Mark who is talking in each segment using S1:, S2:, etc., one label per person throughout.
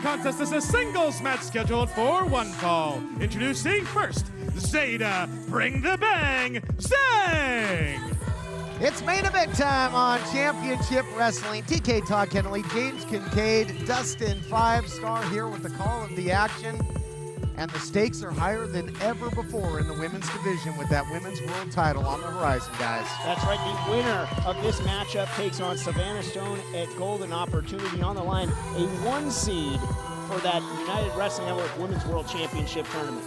S1: contest is a singles match scheduled for one fall. Introducing first, Zeda Bring the Bang Zhang.
S2: It's main event time on Championship Wrestling. TK Todd Kennelly, James Kincaid, Dustin 5-Star here with the call of the action. And the stakes are higher than ever before in the women's division with that women's world title on the horizon, guys.
S3: That's right. The winner of this matchup takes on Savannah Stone at Golden Opportunity. On the line, a 1 seed for that United Wrestling Network Women's World Championship tournament.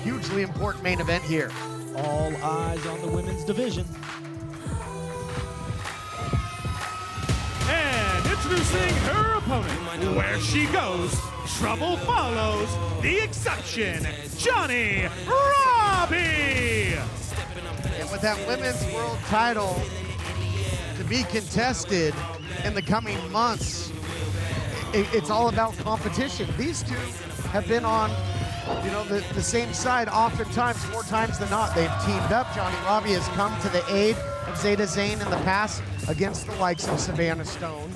S2: Hugely important main event here.
S4: All eyes on the women's division.
S1: And introducing her opponent, where she goes, trouble follows, the exception, Johnnie Robbie.
S2: And with that women's world title to be contested in the coming months, it's all about competition. These two have been on, the same side oftentimes, more times than not. They've teamed up. Johnnie Robbie has come to the aid of Zeda Zhang in the past against the likes of Savannah Stone.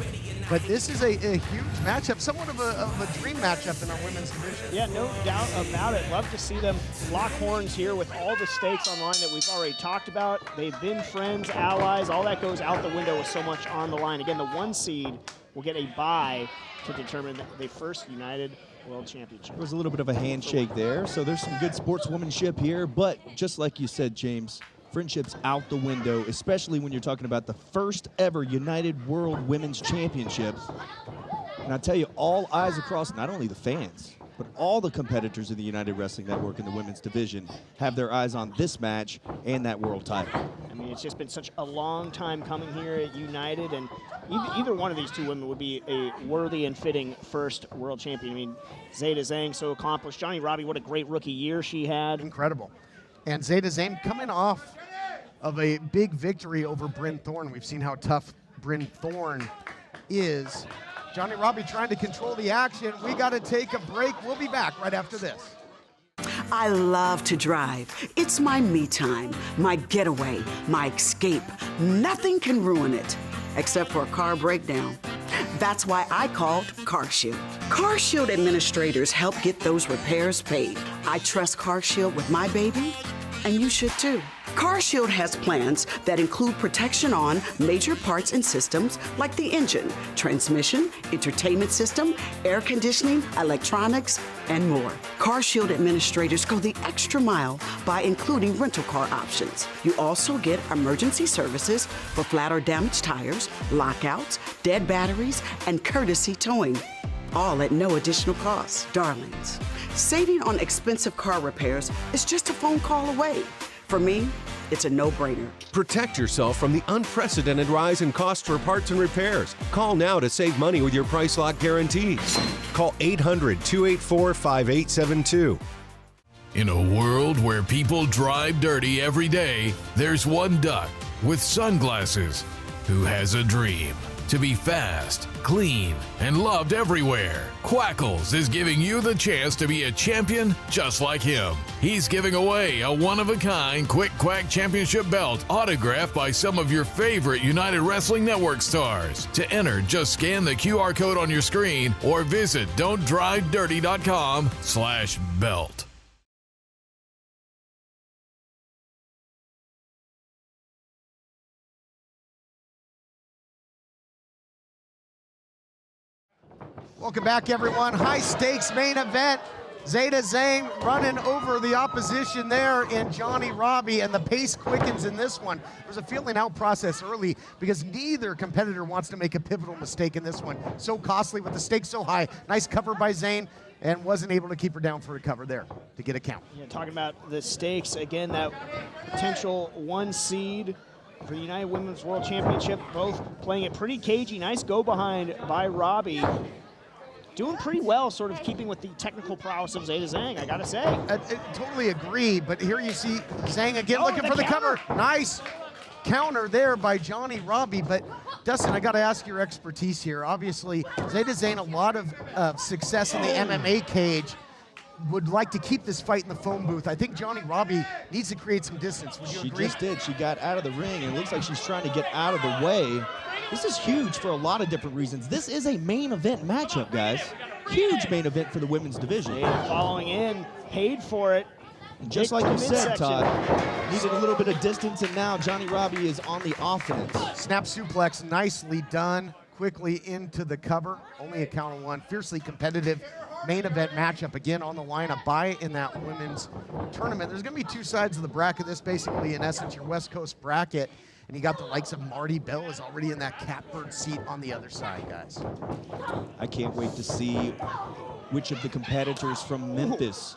S2: But this is a huge matchup, somewhat of a dream matchup in our women's division.
S3: Yeah, no doubt about it. Love to see them lock horns here with all the stakes on the line that we've already talked about. They've been friends, allies, all that goes out the window with so much on the line. Again, the 1 seed will get a bye to determine the first United World Championship.
S4: There was a little bit of a handshake there, so there's some good sportswomanship here, but just like you said, James, friendship's out the window, especially when you're talking about the first ever United World Women's Championship. And I tell you, all eyes across, not only the fans, but all the competitors in the United Wrestling Network in the women's division have their eyes on this match and that world title.
S3: I mean, it's just been such a long time coming here at United, and either one of these two women would be a worthy and fitting first world champion. I mean, Zeda Zhang, so accomplished. Johnnie Robbie, what a great rookie year she had.
S2: Incredible. And Zeda Zhang coming off of a big victory over Bryn Thorne. We've seen how tough Bryn Thorne is. Johnnie Robbie trying to control the action. We got to take a break. We'll be back right after this.
S5: I love to drive. It's my me time, my getaway, my escape. Nothing can ruin it, except for a car breakdown. That's why I called CarShield. CarShield administrators help get those repairs paid. I trust CarShield with my baby, and you should too. CarShield has plans that include protection on major parts and systems like the engine, transmission, entertainment system, air conditioning, electronics, and more. CarShield administrators go the extra mile by including rental car options. You also get emergency services for flat or damaged tires, lockouts, dead batteries, and courtesy towing. All at no additional cost. Darlings, saving on expensive car repairs is just a phone call away. For me, it's a no-brainer.
S6: Protect yourself from the unprecedented rise in costs for parts and repairs. Call now to save money with your price lock guarantees. Call 800-284-5872.
S7: In a world where people drive dirty every day, there's one duck with sunglasses who has a dream to be fast, clean, and loved everywhere. Quackles is giving you the chance to be a champion just like him. He's giving away a one-of-a-kind Quick Quack Championship belt autographed by some of your favorite United Wrestling Network stars. To enter, just scan the QR code on your screen or visit don'tdrivedirty.com/belt.
S2: Welcome back, everyone. High stakes main event. Zeda Zhang running over the opposition there in Johnnie Robbie, and the pace quickens in this one. There's a feeling out process early because neither competitor wants to make a pivotal mistake in this one. So costly with the stakes so high. Nice cover by Zhang, and wasn't able to keep her down for a cover there to get a count.
S3: Yeah, talking about the stakes, again, that potential 1 seed for the United Women's World Championship, both playing it pretty cagey. Nice go behind by Robbie. Doing pretty well, sort of keeping with the technical prowess of Zeda Zhang, I gotta say.
S2: I totally agree, but here you see Zhang again looking for the cover. Nice counter there by Johnnie Robbie, but Dustin, I gotta ask your expertise here. Obviously, Zeda Zhang, a lot of success in the MMA cage. Would like to keep this fight in the phone booth. I think Johnnie Robbie needs to create some distance. Would you agree?
S4: She just did. She got out of the ring, and it looks like she's trying to get out of the way This is huge for a lot of different reasons. This is a main event matchup, guys. Huge main event for the women's division.
S3: Zeda following in, paid for it.
S4: And just like you said, Todd, needed a little bit of distance, and now Johnnie Robbie is on the offense.
S2: Snap suplex, nicely done. Quickly into the cover, only a count of one. Fiercely competitive main event matchup, again on the line, a bye in that women's tournament. There's gonna be two sides of the bracket. This basically, in essence, your West Coast bracket, and you got the likes of Marty Bell is already in that catbird seat on the other side, guys.
S4: I can't wait to see which of the competitors from Memphis,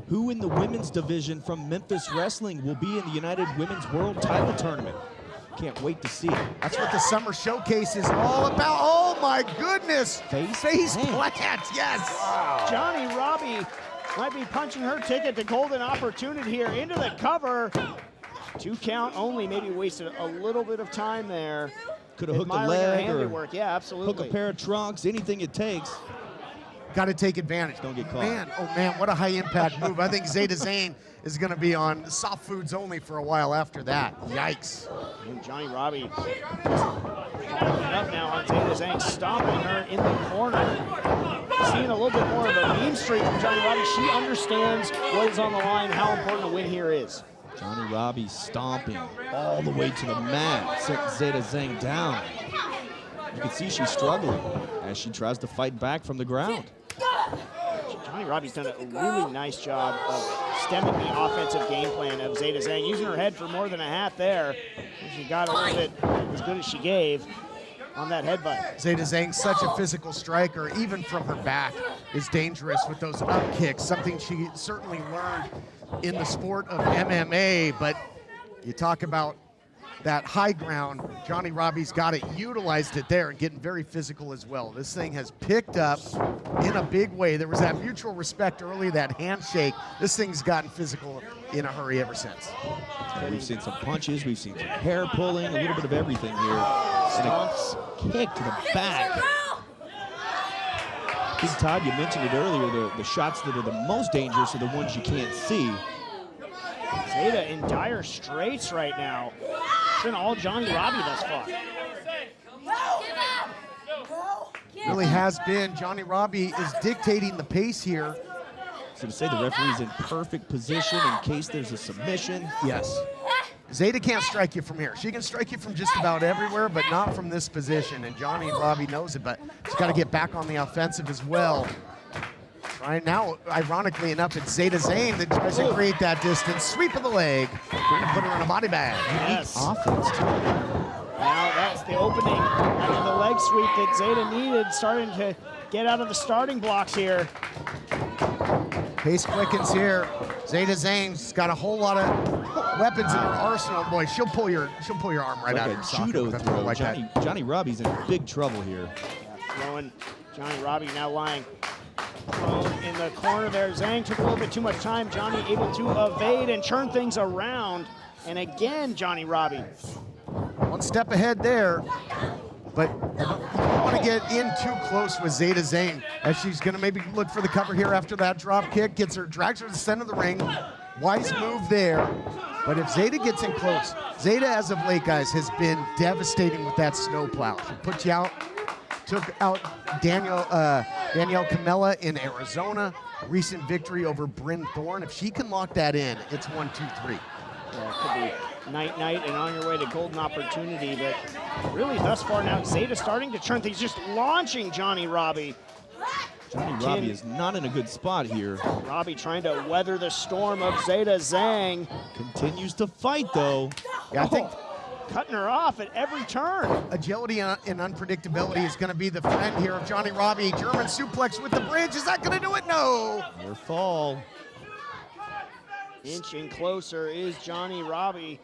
S4: who in the women's division from Memphis Wrestling will be in the United Women's World Title Tournament. Can't wait to see it.
S2: That's what the summer showcase is all about. Oh my goodness!
S4: Face
S2: plant, yes!
S3: Wow. Johnnie Robbie might be punching her ticket to golden opportunity here into the cover. 2 count only, maybe wasted a little bit of time there.
S4: Could have hooked a
S3: Admiring her
S4: leg or
S3: handiwork. Yeah, absolutely.
S4: hook a pair of trunks, anything it takes.
S2: Got to take advantage.
S4: Don't get caught.
S2: Man, oh man, what a high impact move. I think Zeda Zhang is going to be on soft foods only for a while after that. Yikes.
S3: And Johnnie Robbie following up now on Zeda Zhang, stomping her in the corner. Seeing a little bit more of a mean streak from Johnnie Robbie. She understands what is on the line, how important a win here is.
S4: Johnnie Robbie stomping all the way to the mat, sent Zeda Zhang down. You can see she's struggling as she tries to fight back from the ground.
S3: Johnnie Robbie's done a really nice job of stemming the offensive game plan of Zeda Zhang, using her head for more than a half there. She got a little bit as good as she gave on that headbutt.
S2: Zeda Zhang, such a physical striker, even from her back, is dangerous with those up kicks, something she certainly learned in the sport of MMA. But you talk about that high ground, Johnnie Robbie's got it, utilized it there, and getting very physical as well. This thing has picked up in a big way. There was that mutual respect early, that handshake. This thing's gotten physical in a hurry ever since.
S4: We've seen some punches, we've seen some hair pulling, a little bit of everything here. And a kick to the back. This is Todd, you mentioned it earlier, the shots that are the most dangerous are the ones you can't see.
S3: Zeda in dire straits right now. It's been all Johnnie Robbie thus far.
S2: Really has been. Johnnie Robbie is dictating the pace here.
S4: So to say the referee's in perfect position in case there's a submission.
S2: Yes. Zeda can't strike you from here. She can strike you from just about everywhere, but not from this position. And Johnnie Robbie knows it, but she's got to get back on the offensive as well. Right now, ironically enough, it's Zeda Zhang that tries to create that distance. Sweep of the leg. Going to put her in a body bag.
S3: Yes.
S4: Offense, too.
S3: Now that's the opening after the leg sweep that Zeda needed, starting to get out of the starting blocks here.
S2: Pace quickens here. Zeda Zhang's got a whole lot of weapons in her arsenal. Boy, she'll pull your arm right out of your socket
S4: judo
S2: with a
S4: throw.
S2: throw like that.
S4: Johnnie Robbie's in big trouble here.
S3: Yeah, throwing Johnnie Robbie now lying prone in the corner there. Zhang took a little bit too much time. Johnnie able to evade and turn things around. And again, Johnnie Robbie.
S2: One step ahead there, but you don't want to get in too close with Zeda Zhang, as she's going to maybe look for the cover here after that drop kick. Drags her to the center of the ring. Wise move there. But if Zeda gets in close, Zeda, as of late, guys, has been devastating with that snowplow. She put you out. Took out Danielle Camella in Arizona. Recent victory over Bryn Thorne. If she can lock that in, it's 1, 2, 3.
S3: Yeah, it could be night-night and on your way to golden opportunity. But really, thus far now, Zeda starting to turn things, just launching Johnnie Robbie.
S4: Johnnie Robbie is not in a good spot here.
S3: Robbie trying to weather the storm of Zeda Zhang.
S4: Continues to fight, though.
S2: Yeah, I think
S3: cutting her off at every turn.
S2: agility and unpredictability is going to be the friend here of Johnnie Robbie. German suplex with the bridge. Is that going to do it? No.
S4: Near fall.
S3: Inching closer is Johnnie Robbie.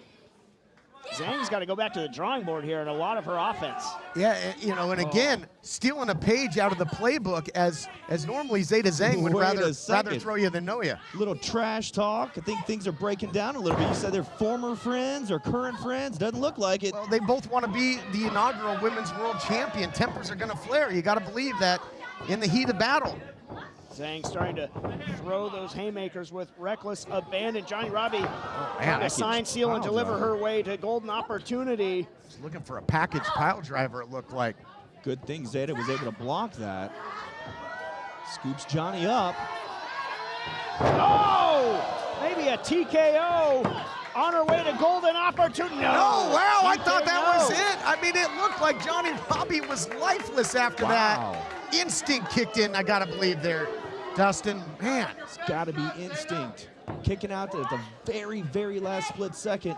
S3: Zhang's got to go back to the drawing board here and a lot of her offense.
S2: Yeah, you know, and again, stealing a page out of the playbook as normally Zeda Zhang would rather throw you than know you.
S4: Little trash talk. I think things are breaking down a little bit. You said they're former friends or current friends. Doesn't look like it.
S2: Well, they both want to be the inaugural Women's World Champion. Tempers are going to flare. You got to believe that in the heat of battle.
S3: Zhang starting to throw those haymakers with reckless abandon. Johnnie Robbie trying to sign, seal, and deliver her way to golden opportunity.
S2: She's looking for a package pile driver, it looked like.
S4: Good thing Zeda was able to block that. Scoops Johnny up.
S3: Oh! Maybe a TKO on her way to golden opportunity. No!
S2: Oh, wow, I
S3: TKO.
S2: thought that was it. I mean, it looked like Johnnie Robbie was lifeless after that. Instinct kicked in, I gotta believe there. Dustin, man.
S4: It's gotta be instinct. Kicking out at the very, very last split second.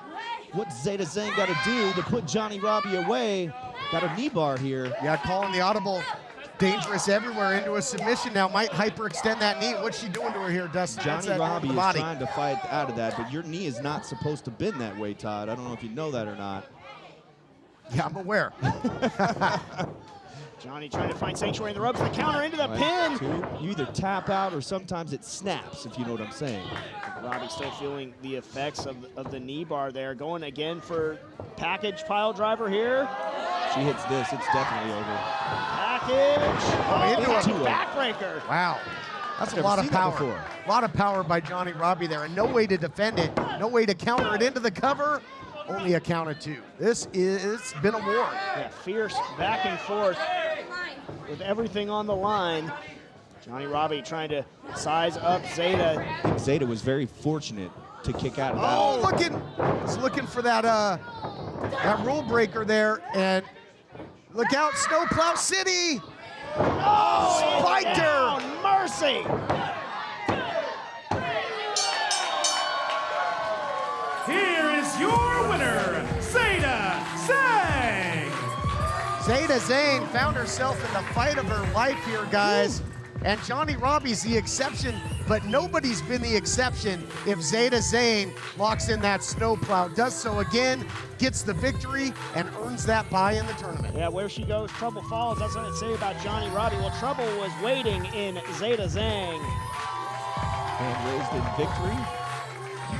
S4: What Zeda Zhang gotta do to put Johnnie Robbie away. Got a knee bar here.
S2: Yeah, calling the audible. Dangerous everywhere into a submission now. Might hyperextend that knee. What's she doing to her here, Dustin?
S4: Johnnie Robbie is trying to fight out of that, but your knee is not supposed to bend that way, Todd. I don't know if you know that or not.
S2: Yeah, I'm aware.
S3: Johnny trying to find sanctuary in the ropes. The counter into the pin.
S4: You either tap out or sometimes it snaps, if you know what I'm saying.
S3: Robbie still feeling the effects of the knee bar there. Going again for package pile driver here.
S4: She hits this, it's definitely over.
S3: Package.
S2: Into
S3: a backbreaker.
S2: Wow. That's a lot of power. A lot of power by Johnnie Robbie there, and no way to defend it, no way to counter it into the cover. Only a count of two. It's been a war.
S3: Yeah, fierce back and forth with everything on the line. Johnnie Robbie trying to size up Zeda.
S4: I think Zeda was very fortunate to kick out of that.
S2: Oh, was looking for that that rule breaker there, and look out, Snowplow City!
S3: Oh,
S2: spiked her!
S3: Mercy!
S1: Here is your winner, Zeda Zhang!
S2: Zeda Zhang found herself in the fight of her life here, guys. And Johnnie Robbie's the exception, but nobody's been the exception if Zeda Zhang locks in that snowplow. Does so again, gets the victory, and earns that bye in the tournament.
S3: Yeah, where she goes, trouble falls. That's what it say about Johnnie Robbie. Well, trouble was waiting in Zeda Zhang.
S4: And raised in victory.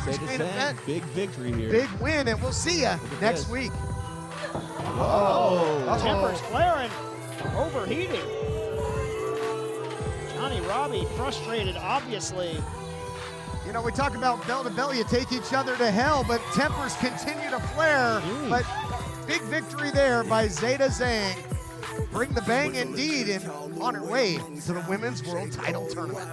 S4: Zeda Zhang, big victory here.
S2: Big win, and we'll see you next week.
S4: Whoa.
S3: Tempers flaring, overheating. Johnnie Robbie frustrated, obviously.
S2: You know, we talk about bell to bell, you take each other to hell, but tempers continue to flare. But big victory there by Zeda Zhang. Bring the bang indeed, and on her way to the Women's World Title Tournament.